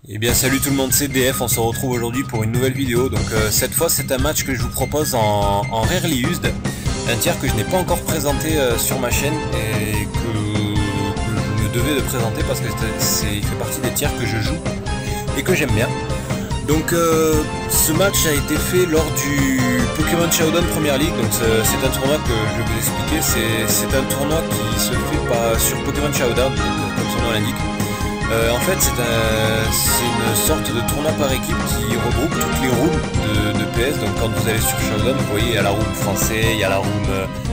Eh bien salut tout le monde, c'est DF, on se retrouve aujourd'hui pour une nouvelle vidéo. Donc cette fois c'est un match que je vous propose en Rarely Used, un tiers que je n'ai pas encore présenté sur ma chaîne et que je me devais de présenter parce que il fait partie des tiers que je joue et que j'aime bien. Donc ce match a été fait lors du Pokémon Showdown Premier League, donc c'est un tournoi que je vais vous expliquer, c'est un tournoi qui se fait pas sur Pokémon Showdown, donc, comme son nom l'indique. En fait c'est une sorte de tournoi par équipe qui regroupe toutes les rooms de PS. Donc quand vous allez sur Showdown, vous voyez il y a la room français, il y a la room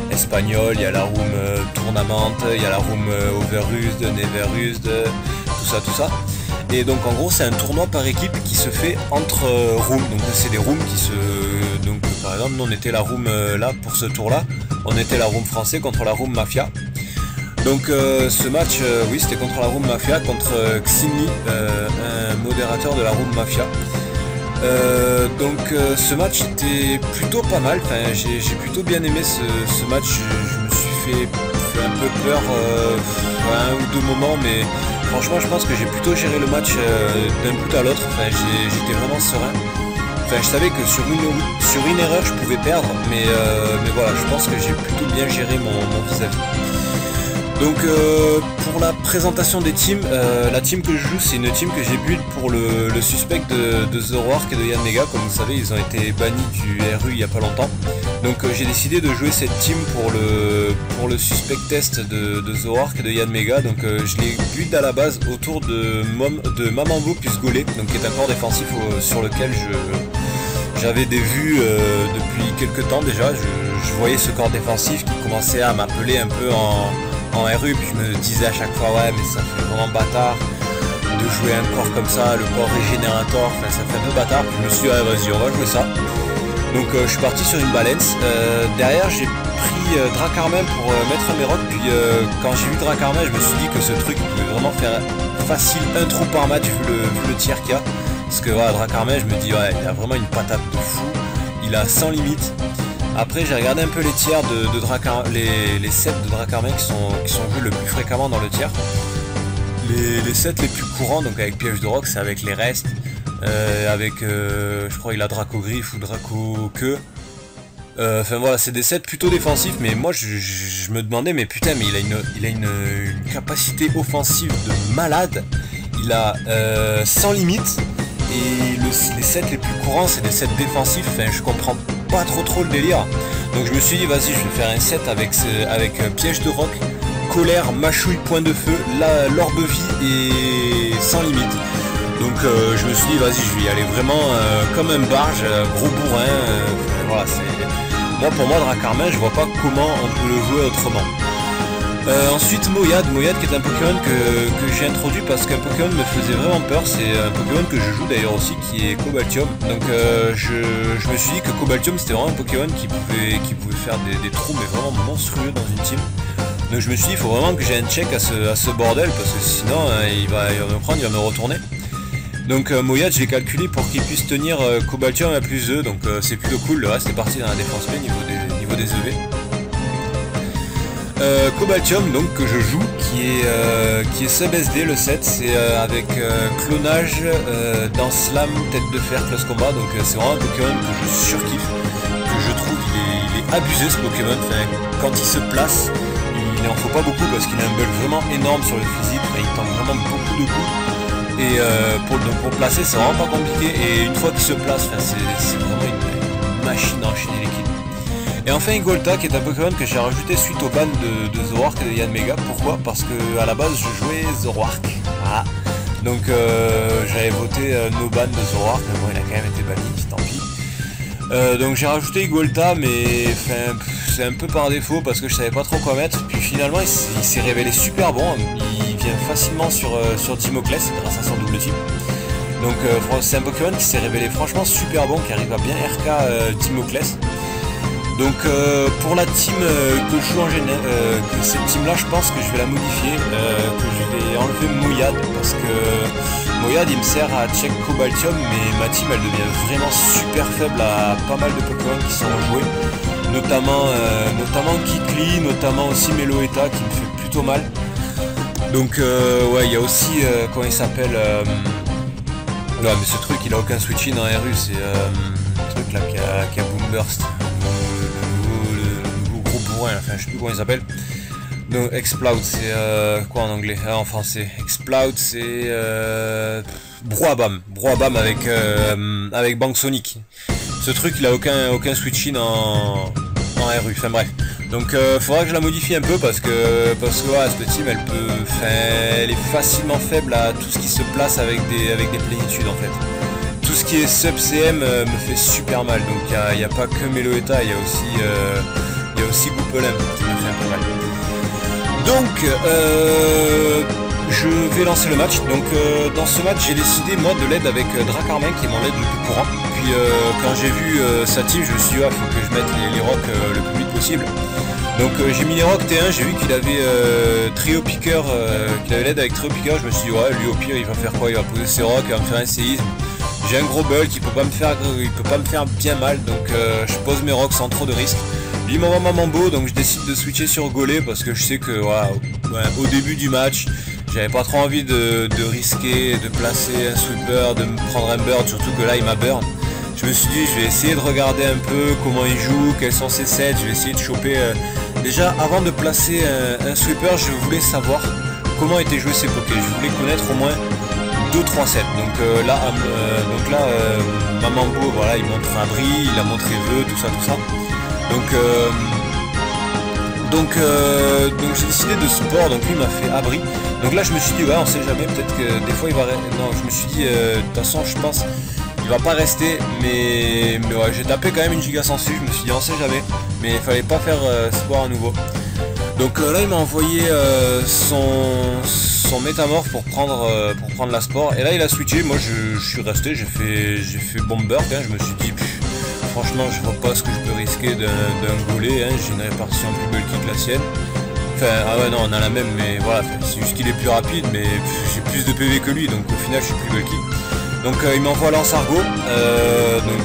espagnole, il y a la room tournament, il y a la room overused, neverused, tout ça. Et donc en gros c'est un tournoi par équipe qui se fait entre rooms. Donc c'est des rooms qui se... Donc par exemple nous on était la room là pour ce tour là, on était la room français contre la room mafia. Donc ce match, oui c'était contre la room mafia, contre Xinli, un modérateur de la room mafia. Ce match était plutôt pas mal, enfin, j'ai plutôt bien aimé ce match, je me suis fait un peu peur à un ou deux moments, mais franchement je pense que j'ai plutôt géré le match d'un bout à l'autre, enfin, j'étais vraiment serein. Enfin, je savais que sur une erreur je pouvais perdre, mais voilà, je pense que j'ai plutôt bien géré mon vis-à-vis. Donc pour la présentation des teams, la team que je joue c'est une team que j'ai build pour le suspect de Zoroark et de Yanmega. Comme vous savez ils ont été bannis du RU il n'y a pas longtemps. Donc j'ai décidé de jouer cette team pour le suspect test de Zoroark et de Yanmega. Donc je l'ai build à la base autour de Mamambo plus Golé, donc qui est un corps défensif sur lequel j'avais des vues depuis quelques temps déjà. Je voyais ce corps défensif qui commençait à m'appeler un peu en RU, puis je me disais à chaque fois ouais mais ça fait vraiment bâtard de jouer un corps comme ça, le corps régénérateur, enfin ça fait un peu bâtard, puis je me suis dit ah, vas-y on va jouer ça. Donc je suis parti sur une balance, derrière j'ai pris Dracarmen pour mettre mes rocs, puis quand j'ai vu Dracarmen je me suis dit que ce truc pouvait vraiment faire facile un trou par match vu le tiers qu'il y a, parce que voilà, Dracarmen je me dis ouais il a vraiment une patate de fou, il a 100 limites. Après j'ai regardé un peu les tiers les sets de Dracarmen qui sont vus le plus fréquemment dans le tiers. Les sets les plus courants, donc avec piège de roc, c'est avec les restes, avec je crois il a Draco Griffe ou Draco Queue. Enfin voilà, c'est des sets plutôt défensifs, mais moi je me demandais mais putain mais il a une capacité offensive de malade. Il a 100 limites et les sets les plus courants c'est des sets défensifs, enfin je comprends pas trop le délire. Donc je me suis dit vas-y je vais faire un set avec piège de roc, colère, mâchouille, point de feu, l'orbe vie et sans limite. Donc je me suis dit vas-y je vais y aller vraiment comme un barge, gros bourrin, voilà c'est... Pour moi Dracarmen je vois pas comment on peut le jouer autrement. Ensuite Moyad qui est un Pokémon que j'ai introduit parce qu'un Pokémon me faisait vraiment peur, c'est un Pokémon que je joue d'ailleurs aussi qui est Cobaltium. Donc je me suis dit que Cobaltium c'était vraiment un Pokémon qui pouvait faire des trous mais vraiment monstrueux dans une team. Donc je me suis dit il faut vraiment que j'ai un check à ce bordel parce que sinon il va me prendre, il va me retourner. Donc Moyad je l'ai calculé pour qu'il puisse tenir Cobaltium à plus 2, donc c'est plutôt cool, le reste est parti dans la défense B niveau des EV. Cobaltium donc que je joue qui est sub SD, le set c'est avec clonage dans Slam, tête de fer, close combat, donc c'est vraiment un Pokémon que je surkiffe, que je trouve il est abusé ce Pokémon, enfin, quand il se place il en faut pas beaucoup parce qu'il a un bug vraiment énorme sur le physique, enfin, il tente vraiment beaucoup de coups et pour placer c'est vraiment pas compliqué et une fois qu'il se place c'est vraiment une machine à enchaîner l'équipe. Et enfin Igolta qui est un Pokémon que j'ai rajouté suite au ban de Zoroark et de Yanmega. Pourquoi? Parce que à la base je jouais Zoroark. Ah. Donc j'avais voté no ban de Zoroark, mais bon il a quand même été banni, tant pis. Donc j'ai rajouté Igolta mais c'est un peu par défaut parce que je savais pas trop quoi mettre. Puis finalement il s'est révélé super bon, il vient facilement sur Dimoclès grâce à son double team. Donc c'est un Pokémon qui s'est révélé franchement super bon, qui arrive à bien RK Dimoclès. Donc pour la team que je joue en général, cette team là je pense que je vais la modifier, que je vais enlever Moyad parce que Moyad il me sert à check Cobaltium mais ma team elle devient vraiment super faible à pas mal de Pokémon qui sont joués, notamment Kikli, notamment aussi Meloetta qui me fait plutôt mal. Donc ouais il y a aussi comment il s'appelle Ouais, mais ce truc il a aucun switch-in en RU, c'est le truc là qui a Boom Burst. Le nouveau gros bourrin, enfin je sais plus comment il s'appelle. Donc Exploud c'est quoi en anglais? En français. Exploud c'est Brouhaha Bam avec Bank Sonic. Ce truc il a aucun switch-in en RU, enfin bref. Donc faudra que je la modifie un peu parce que ouais, cette team elle est facilement faible à tout ce qui se place avec des plénitudes en fait. Tout ce qui est sub CM me fait super mal, donc il n'y a pas que Meloetta, il y a aussi Goupelin qui me fait un peu mal. Donc je vais lancer le match. Donc dans ce match j'ai décidé moi de l'aide avec Dracarmin qui est mon lead le plus courant. Puis quand j'ai vu sa team, je me suis dit ah, faut que je mette les rocks le plus vite possible. Donc j'ai mis les rocks T1, j'ai vu qu'il avait Trio Picker, qu'il avait l'aide avec Trio Picker, je me suis dit ouais lui au pire il va faire quoi? Il va poser ses rocks, il va me faire un séisme. J'ai un gros bulk, il peut pas me faire bien mal, donc je pose mes rocks sans trop de risques. Lui m'envoie ma Mambo, donc je décide de switcher sur Golé parce que je sais que voilà, au début du match, j'avais pas trop envie de risquer, de placer un sweeper, de me prendre un burn, surtout que là il m'a burn. Je me suis dit je vais essayer de regarder un peu comment il joue, quels sont ses sets, je vais essayer de choper... Déjà avant de placer un sweeper, je voulais savoir comment étaient joués ses pokés, je voulais connaître au moins 2-3 sets. Donc là, ma Mambo, voilà, il montre abri, il a montré vœu, tout ça. Donc j'ai décidé de sport, donc lui m'a fait abri. Donc là je me suis dit ouais on sait jamais, peut-être que des fois il va... Non, je me suis dit de toute façon je pense il va pas rester, mais ouais j'ai tapé quand même une giga sensu, je me suis dit on sait jamais, mais il fallait pas faire sport à nouveau. Donc là il m'a envoyé son métamorphe pour prendre la sport, et là il a switché, moi je suis resté, j'ai fait bomber, hein, je me suis dit franchement je vois pas ce que je peux risquer d'un Golé, hein, j'ai une répartition plus bulky que la sienne. Enfin ah ouais non on a la même, mais voilà, c'est juste qu'il est plus rapide, mais j'ai plus de PV que lui, donc au final je suis plus bulky. Donc il m'envoie Lance-Argot, donc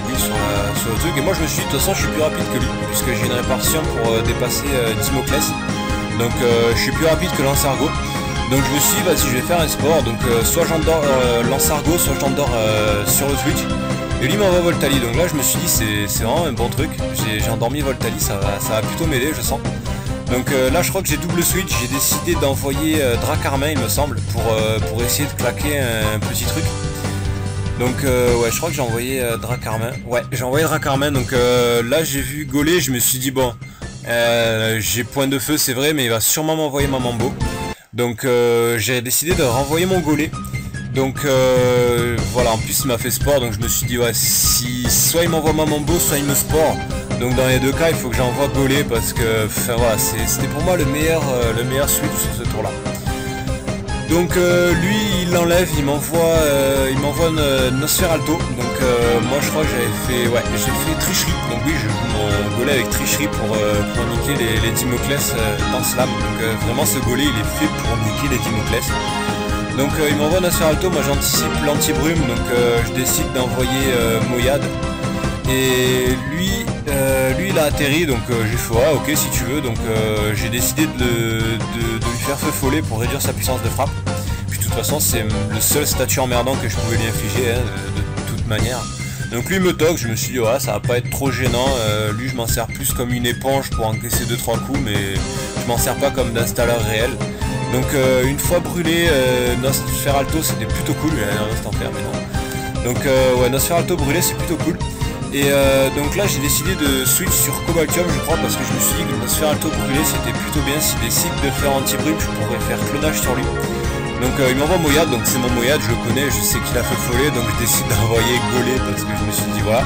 oui sur le truc, et moi je me suis dit de toute façon je suis plus rapide que lui, puisque j'ai une répartition pour dépasser Dimoclès. Donc je suis plus rapide que Lance-Argot. Donc je me suis dit vas-y je vais faire un sport, donc soit j'endors Lance-Argot, soit j'endors sur le Twitch. Et lui m'envoie Voltali, donc là je me suis dit c'est vraiment un bon truc, j'ai endormi Voltali, ça va plutôt m'aider je sens. Donc là je crois que j'ai double switch, j'ai décidé d'envoyer Dracarmin il me semble, pour essayer de claquer un petit truc. Donc ouais je crois que j'ai envoyé Dracarmin, ouais j'ai envoyé Dracarmin, donc là j'ai vu Golé, je me suis dit bon, j'ai point de feu c'est vrai, mais il va sûrement m'envoyer ma Mambo. Donc j'ai décidé de renvoyer mon Golé. Donc voilà, en plus il m'a fait sport, donc je me suis dit ouais si soit il m'envoie ma Mambo, soit il me sport. Donc dans les deux cas il faut que j'envoie Golé parce que enfin voilà, c'était pour moi le meilleur switch sur ce tour là. Donc lui il l'enlève, il m'envoie Nosferalto. Donc moi je crois que j'ai fait tricherie. Donc oui je joue mon Golé avec tricherie pour niquer les Dimoclès dans Slam. Donc vraiment ce Golé il est fait pour niquer les Dimoclès. Donc il m'envoie Nosferalto, moi j'anticipe l'anti-brume, donc je décide d'envoyer Moyade. Et lui il a atterri, donc j'ai fait ah ok si tu veux, donc j'ai décidé de lui faire feu follet pour réduire sa puissance de frappe. Puis de toute façon c'est le seul statut emmerdant que je pouvais lui infliger hein, de toute manière. Donc lui il me toque, je me suis dit ouais ça va pas être trop gênant, lui je m'en sers plus comme une éponge pour encaisser 2-3 coups, mais je m'en sers pas comme d'installeur réel. Donc une fois brûlé, Nosferalto c'était plutôt cool, il a un instant faire mais non. Donc ouais Nosferalto brûlé c'est plutôt cool. Et donc là j'ai décidé de switch sur Cobaltium je crois, parce que je me suis dit que Nosferalto brûlé c'était plutôt bien, s'il décide de faire anti-brume je pourrais faire clonage sur lui. Donc il m'envoie Moyade, donc c'est mon Moyade, je le connais, je sais qu'il a fait follet, donc je décide d'envoyer Golé parce que je me suis dit voilà.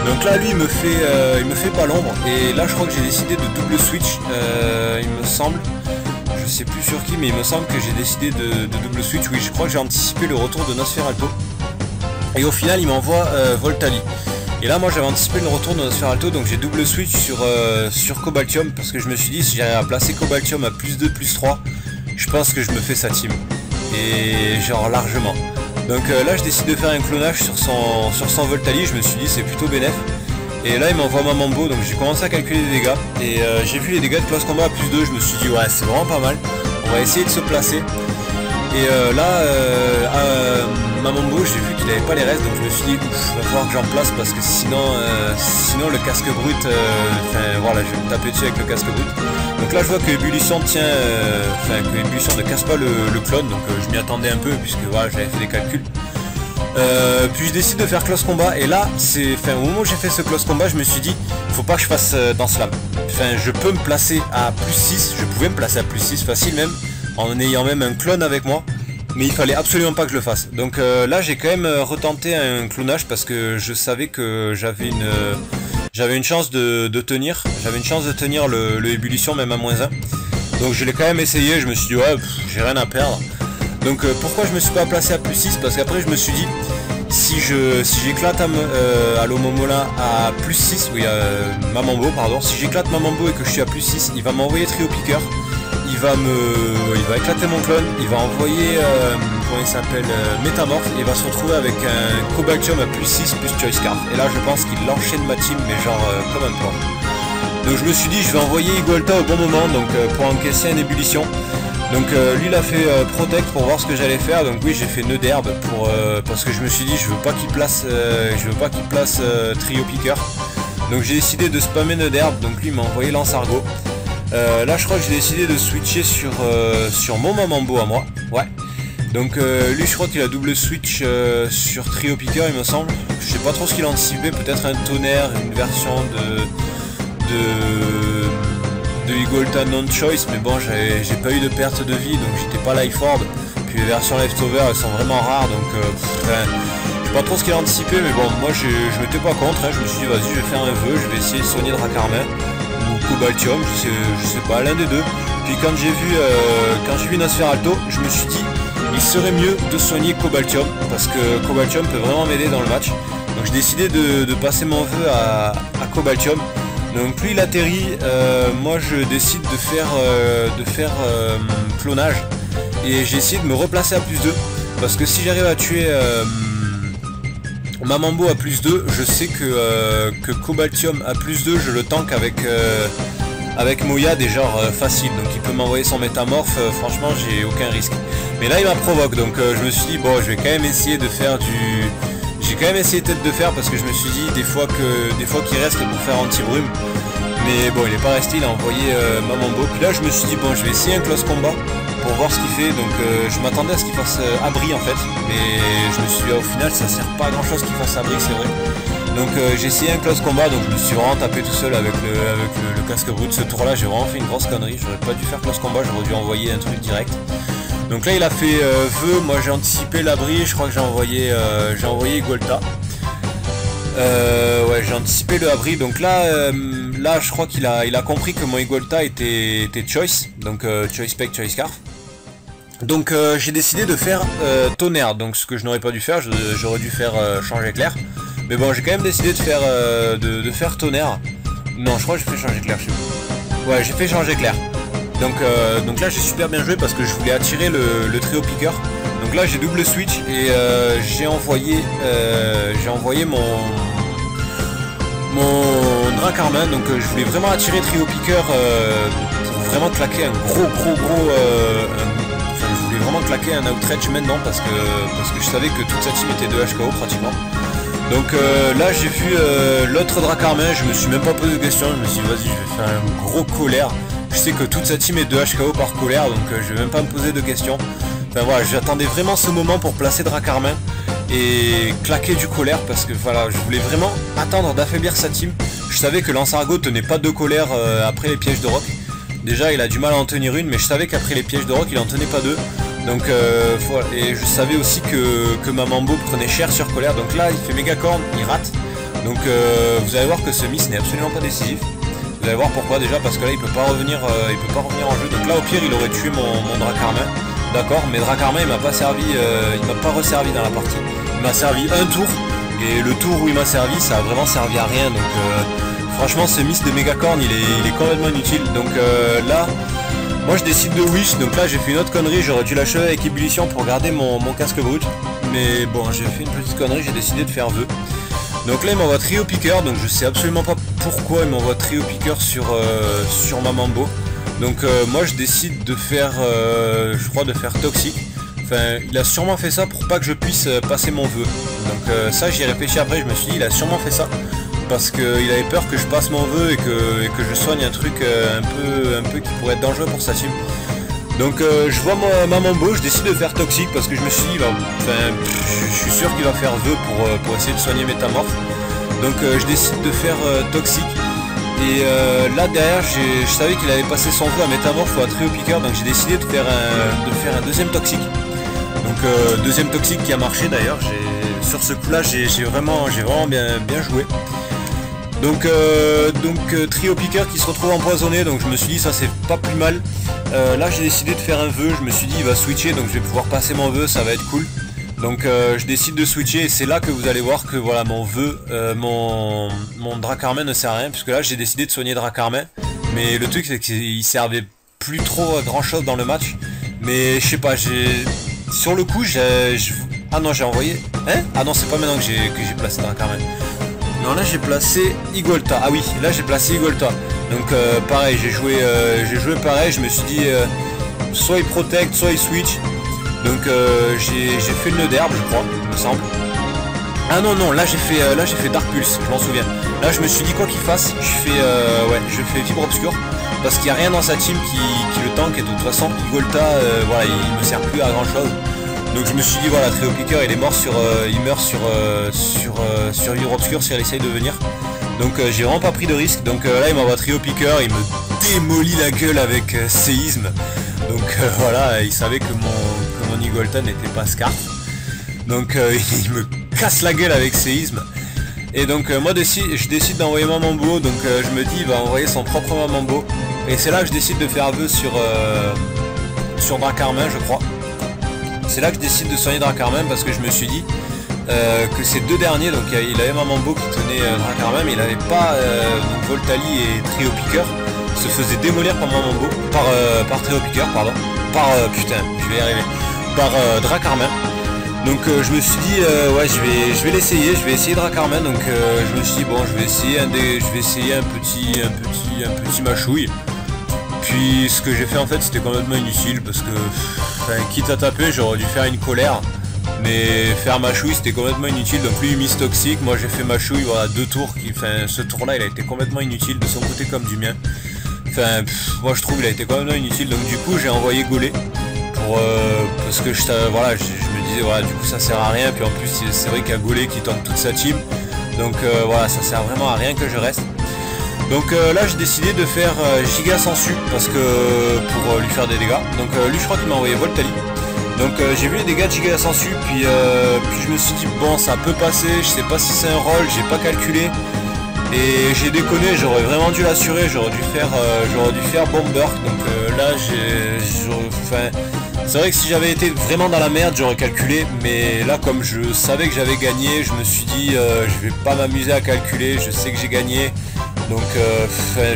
Donc là lui il me fait pas l'ombre, et là je crois que j'ai décidé de double switch, il me semble. Je sais plus sur qui, mais il me semble que j'ai décidé de double switch. Oui, je crois que j'ai anticipé le retour de Nosferalto. Et au final, il m'envoie Voltali. Et là, moi, j'avais anticipé le retour de Nosferalto, donc j'ai double switch sur Cobaltium, parce que je me suis dit, si j'arrive à placer Cobaltium à +2, +3, je pense que je me fais sa team. Et genre largement. Donc là, je décide de faire un clonage sur son Voltali. Je me suis dit, c'est plutôt bénéf. Et là il m'envoie ma Mambo, donc j'ai commencé à calculer les dégâts. Et j'ai vu les dégâts de close combat à +2, je me suis dit ouais c'est vraiment pas mal. On va essayer de se placer. Et là ma Mambo j'ai vu qu'il avait pas les restes, donc je me suis dit ouf, va falloir que j'en place parce que sinon le casque brut, enfin voilà, je vais me taper dessus avec le casque brut. Donc là je vois que ébullition tient, que ébullition ne casse pas le clone, donc je m'y attendais un peu puisque voilà, j'avais fait des calculs. Puis je décide de faire close combat et là au moment où j'ai fait ce close combat, je me suis dit faut pas que je fasse dans slam. Enfin, je peux me placer à plus 6, je pouvais me placer à plus 6 facile même, en ayant même un clone avec moi, mais il fallait absolument pas que je le fasse. Donc là j'ai quand même retenté un clonage parce que je savais que j'avais une chance de tenir, le ébullition même à -1. Donc je l'ai quand même essayé, je me suis dit ouais, j'ai rien à perdre. Donc pourquoi je me suis pas placé à plus 6? Parce qu'après je me suis dit si j'éclate Alomomola à plus 6, oui Mamambo pardon, si j'éclate Mamambo et que je suis à plus 6, il va m'envoyer Trio Picker, il va éclater mon clone, il va envoyer comment il s'appelle, Métamorphe, et il va se retrouver avec un Cobaltium à plus 6 plus Choice Card. Et là je pense qu'il enchaîne ma team mais genre comme un plan. Donc je me suis dit je vais envoyer Igolta au bon moment, donc pour encaisser une ébullition. Donc lui il a fait Protect pour voir ce que j'allais faire, donc oui j'ai fait nœud d'herbe parce que je me suis dit je veux pas qu'il place Trio Picker. Donc j'ai décidé de spammer nœud d'herbe, donc lui il m'a envoyé Lance-Argot. Là je crois que j'ai décidé de switcher sur mon Mamambo à moi. Ouais. Donc lui je crois qu'il a double switch sur Trio Picker il me semble. Je sais pas trop ce qu'il a anticipé, peut-être un tonnerre, une version de Igolta non-choice, mais bon j'ai pas eu de perte de vie donc j'étais pas life orb. Puis les versions leftover elles sont vraiment rares donc je sais pas trop ce qu'il a anticipé, mais bon moi je m'étais pas contre, hein. Je me suis dit vas-y je vais faire un vœu, je vais essayer de soigner Dracarmin ou Cobaltium, je sais pas, l'un des deux. Puis quand j'ai vu Nosferalto, je me suis dit il serait mieux de soigner Cobaltium parce que Cobaltium peut vraiment m'aider dans le match. Donc j'ai décidé de passer mon vœu à Cobaltium. Donc lui il atterrit, moi je décide de faire clonage et j'ai essayé de me replacer à plus 2 parce que si j'arrive à tuer Mamambo à plus 2, je sais que Cobaltium à plus 2 je le tank avec Moya des genres facile, donc il peut m'envoyer son métamorphe, franchement j'ai aucun risque. Mais là il m'a provoque, donc je me suis dit bon je vais quand même essayer de faire j'ai quand même essayé peut-être de faire parce que je me suis dit des fois qu'il reste pour faire anti-brume. Mais bon il est pas resté, il a envoyé Mamambo. Puis là je me suis dit bon je vais essayer un close combat pour voir ce qu'il fait. Donc je m'attendais à ce qu'il fasse abri en fait. Mais je me suis dit au final ça sert pas à grand chose qu'il fasse abri, c'est vrai. Donc j'ai essayé un close combat, donc je me suis vraiment tapé tout seul avec le casque brut. Ce tour là j'ai vraiment fait une grosse connerie, j'aurais pas dû faire close combat, j'aurais dû envoyer un truc direct. Donc là il a fait vœu, moi j'ai anticipé l'abri, je crois que j'ai envoyé Igolta. Ouais j'ai anticipé le abri, donc là je crois qu'il a compris que mon Igolta était choice, donc choice spec, choice scarf. Donc j'ai décidé de faire tonnerre, donc ce que je n'aurais pas dû faire, j'aurais dû faire changer clair. Mais bon j'ai quand même décidé de faire tonnerre. Non je crois que j'ai fait changer clair, je sais pas. Ouais j'ai fait changer clair. Donc là j'ai super bien joué parce que je voulais attirer le trio picker. Donc là j'ai double switch et j'ai envoyé mon Dracarmin. Donc je voulais vraiment attirer trio picker pour vraiment claquer un gros je voulais vraiment claquer un outreach maintenant parce que je savais que toute sa team était de HKO pratiquement. Donc là j'ai vu l'autre Dracarmin, je me suis même pas posé de questions, je me suis dit vas-y je vais faire un gros colère. Je sais que toute sa team est de HKO par colère, donc je vais même pas me poser de questions. Enfin voilà, j'attendais vraiment ce moment pour placer Dracarmin et claquer du colère parce que voilà, je voulais vraiment attendre d'affaiblir sa team. Je savais que Lance-Argot tenait pas de colère après les pièges de rock. Déjà il a du mal à en tenir une, mais je savais qu'après les pièges de rock il en tenait pas deux. Donc voilà, et je savais aussi que Mamambo prenait cher sur colère. Donc là il fait méga corne, il rate. Donc vous allez voir que ce miss n'est absolument pas décisif. Vous allez voir pourquoi déjà, parce que là il peut pas revenir en jeu. Donc là au pire il aurait tué mon Dracarmin. D'accord, mais Dracarmin il m'a pas servi, il m'a pas resservi dans la partie. Il m'a servi un tour, et le tour où il m'a servi ça a vraiment servi à rien. Donc franchement ce miss de mégacorn il est complètement inutile. Donc là moi je décide de wish, donc là j'ai fait une autre connerie, j'aurais dû l'achever avec ébullition pour garder mon casque brut. Mais bon j'ai fait une petite connerie, j'ai décidé de faire vœu. Donc là il m'envoie trio picker, donc je sais absolument pas pourquoi il m'envoie trio picker sur Mamambo. Donc moi je décide de faire, je crois de faire toxique. Enfin, il a sûrement fait ça pour pas que je puisse passer mon vœu. Donc ça, j'y ai réfléchi après, je me suis dit, il a sûrement fait ça. Parce qu'il avait peur que je passe mon vœu et que je soigne un truc un peu qui pourrait être dangereux pour sa team. Donc je vois ma Mambo, je décide de faire toxique parce que je me suis dit, je suis sûr qu'il va faire vœu pour essayer de soigner Métamorphe. Donc je décide de faire toxique. Et là derrière, je savais qu'il avait passé son vœu à Métamorphe ou à Trio Piqueur, donc j'ai décidé de faire un deuxième toxique. Donc deuxième toxique qui a marché d'ailleurs. Sur ce coup là j'ai vraiment bien joué. Donc Trio Piqueur qui se retrouve empoisonné, donc je me suis dit ça c'est pas plus mal. Là j'ai décidé de faire un vœu, je me suis dit il va switcher, donc je vais pouvoir passer mon vœu, ça va être cool. Donc je décide de switcher et c'est là que vous allez voir que voilà mon vœu, mon Dracarmin ne sert à rien, puisque là j'ai décidé de soigner Dracarmin. Mais le truc c'est qu'il servait plus trop à grand chose dans le match. Mais je sais pas, sur le coup ah non j'ai envoyé. Hein? Ah non c'est pas maintenant que j'ai placé Dracarmin. Non là j'ai placé Igolta. Ah oui là j'ai placé Igolta. Donc pareil j'ai joué pareil, je me suis dit soit il protect, soit il switch. Donc j'ai fait le nœud d'herbe je crois, il me semble. Ah non là j'ai fait Dark Pulse, je m'en souviens. Là je me suis dit quoi qu'il fasse, je fais Fibre Obscure. Parce qu'il n'y a rien dans sa team qui le tank et de toute façon Igolta voilà il me sert plus à grand chose. Donc je me suis dit voilà Trio Piqueur il est mort il meurt sur Fibre Obscure si elle essaye de venir. Donc j'ai vraiment pas pris de risque. Donc là il m'envoie Trio Piqueur, il me démolit la gueule avec séisme. Donc voilà, il savait que mon Igolta n'était pas Scarf. Donc il me casse la gueule avec séisme. Et donc moi je décide d'envoyer ma Mambo. Donc je me dis il va envoyer son propre Mambo. Et c'est là que je décide de faire vœu sur Dracarmin je crois. C'est là que je décide de soigner Dracarmin parce que je me suis dit que ces deux derniers, donc il avait ma Mambo qui tenait Dracarmin, mais il n'avait pas donc Voltali et Trio Piqueur se faisaient démolir par ma Mambo, par Trio Piqueur, pardon, putain, je vais y arriver, par Dracarmin. Donc je me suis dit ouais je vais l'essayer, je vais essayer Dracarmin. Donc je me suis dit bon je vais essayer un petit machouille. Puis ce que j'ai fait en fait c'était complètement inutile parce que quitte à taper j'aurais dû faire une colère. Mais faire machouille c'était complètement inutile, donc lui il mise toxique, moi j'ai fait machouille, voilà 2 tours, ce tour là il a été complètement inutile de son côté comme du mien. Moi je trouve il a été complètement inutile, donc du coup j'ai envoyé Golé parce que je me disais voilà du coup ça sert à rien, puis en plus c'est vrai qu'il y a Golé qui tank toute sa team, donc voilà ça sert vraiment à rien que je reste. Donc là j'ai décidé de faire Giga Sensu parce que pour lui faire des dégâts, donc lui je crois qu'il m'a envoyé Voltali. Donc j'ai vu les dégâts de Giga Sensu, puis je me suis dit bon ça peut passer, je sais pas si c'est un roll, j'ai pas calculé. Et j'ai déconné, j'aurais vraiment dû l'assurer, j'aurais dû faire Bomber. Donc là c'est vrai que si j'avais été vraiment dans la merde j'aurais calculé, mais là comme je savais que j'avais gagné, je me suis dit je vais pas m'amuser à calculer, je sais que j'ai gagné. Donc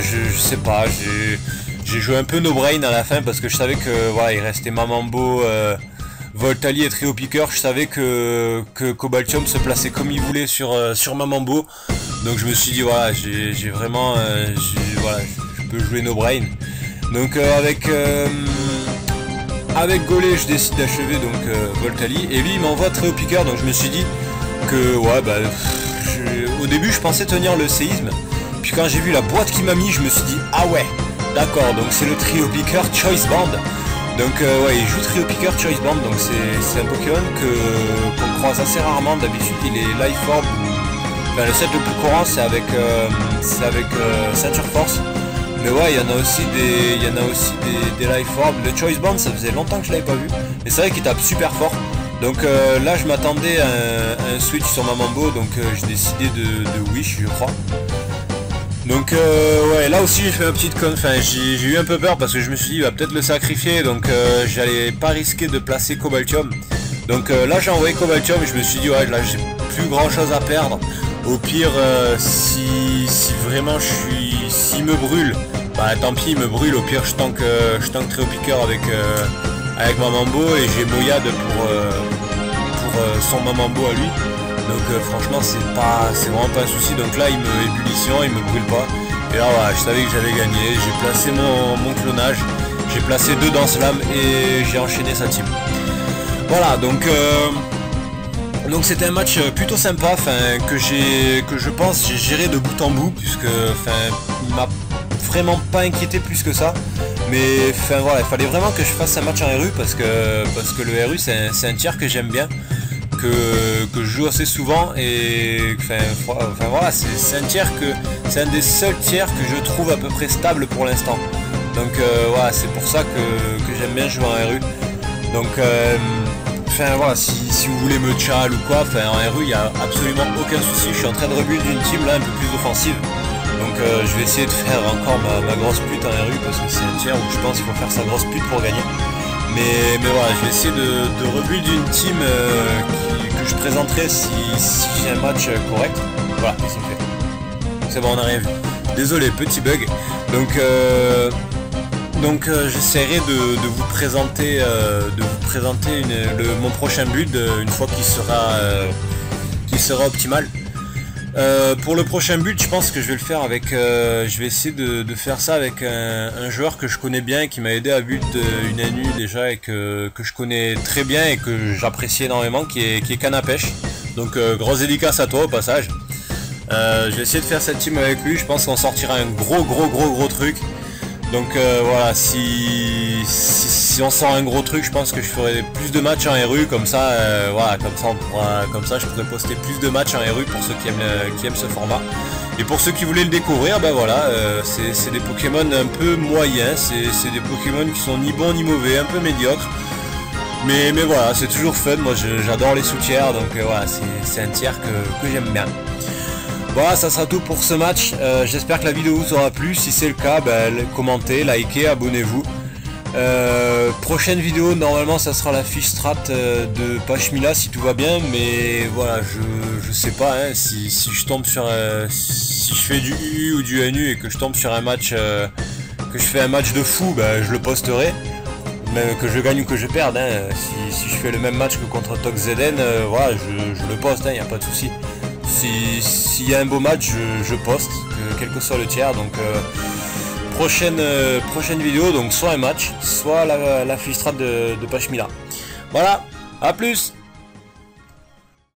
je sais pas, j'ai joué un peu no brain à la fin parce que je savais que voilà il restait ma Mambo, Voltali et Trio Piqueur. Je savais que Cobaltium se plaçait comme il voulait sur ma Mambo. Donc je me suis dit voilà j'ai vraiment voilà, je peux jouer no brain. Donc avec Golé je décide d'achever donc Voltali et lui il m'envoie Trio Piqueur. Donc je me suis dit que ouais au début je pensais tenir le séisme. Puis quand j'ai vu la boîte qu'il m'a mis, je me suis dit ah ouais, d'accord, donc c'est le Trio Piqueur Choice Band. Donc ouais, il joue Trio Piqueur Choice Band, donc c'est un Pokémon qu'on croise assez rarement. D'habitude il est Life Orb, enfin le set le plus courant c'est avec Ceinture Force. Mais ouais, il y en a aussi des Life Orb. Le Choice Band ça faisait longtemps que je l'avais pas vu. Et c'est vrai qu'il tape super fort. Donc là je m'attendais à un switch sur ma Mambo, donc j'ai décidé de Wish je crois. Donc ouais là aussi j'ai fait un petit con, enfin j'ai eu un peu peur parce que je me suis dit il va peut-être le sacrifier, donc j'allais pas risquer de placer Cobaltium. Donc là j'ai envoyé Cobaltium et je me suis dit ouais là j'ai plus grand chose à perdre. Au pire si vraiment s'il me brûle, bah tant pis il me brûle, au pire je tank Trio Piqueur avec ma Mambo et j'ai Moyade pour son Mambo à lui. Donc franchement c'est vraiment pas un souci. Donc là il me ébullition, il me brûle pas. Et là voilà, je savais que j'avais gagné. J'ai placé mon clonage, j'ai placé 2 Danse Lame et j'ai enchaîné sa team. Voilà, donc c'était un match plutôt sympa, que je pense j'ai géré de bout en bout, puisque il m'a vraiment pas inquiété plus que ça. Mais voilà, il fallait vraiment que je fasse un match en RU parce que le RU c'est un tiers que j'aime bien, que je joue assez souvent, et voilà, c'est un tiers c'est un des seuls tiers que je trouve à peu près stable pour l'instant. Donc voilà, c'est pour ça que j'aime bien jouer en RU. Donc voilà, si vous voulez me tchal ou quoi, en RU il n'y a absolument aucun souci. Je suis en train de rebuild une team là un peu plus offensive. Donc je vais essayer de faire encore ma grosse pute en RU parce que c'est un tiers où je pense qu'il faut faire sa grosse pute pour gagner. Mais voilà, je vais essayer de rebuild une team que je présenterai si j'ai un match correct. Voilà, qu'est-ce qu'il fait? C'est bon, on n'a rien vu. Désolé, petit bug. Donc j'essaierai de vous présenter, mon prochain build une fois qu'il sera optimal. Pour le prochain build, je pense que je vais le faire avec, je vais essayer de faire ça avec un joueur que je connais bien, qui m'a aidé à build une NU déjà, et que je connais très bien et que j'apprécie énormément, qui est Canapèche. Donc grosse dédicace à toi au passage. Je vais essayer de faire cette team avec lui. Je pense qu'on sortira un gros truc. Donc voilà, si on sort un gros truc, je pense que je ferai plus de matchs en RU, comme ça, voilà, comme ça je pourrais poster plus de matchs en RU pour ceux qui aiment ce format. Et pour ceux qui voulaient le découvrir, ben voilà, c'est des Pokémon un peu moyens, c'est des Pokémon qui sont ni bons ni mauvais, un peu médiocres. Mais voilà, c'est toujours fun, moi j'adore les sous-tiers, donc voilà, c'est un tiers que j'aime bien. Voilà, ça sera tout pour ce match. J'espère que la vidéo vous aura plu. Si c'est le cas, commentez, likez, abonnez-vous. Prochaine vidéo, normalement ça sera la fiche strat de Pashmila si tout va bien, mais voilà, je sais pas, hein, si je tombe sur si je fais du U ou du NU et que je tombe sur un match, que je fais un match de fou, je le posterai. Même que je gagne ou que je perde, hein. Si je fais le même match que contre ToxZN, voilà, je le poste, il n'y a pas de souci. S'il y a un beau match, je poste, quel que soit le tiers. Donc prochaine vidéo, donc soit un match, soit la fiche strat de Pashmila. Voilà, à plus.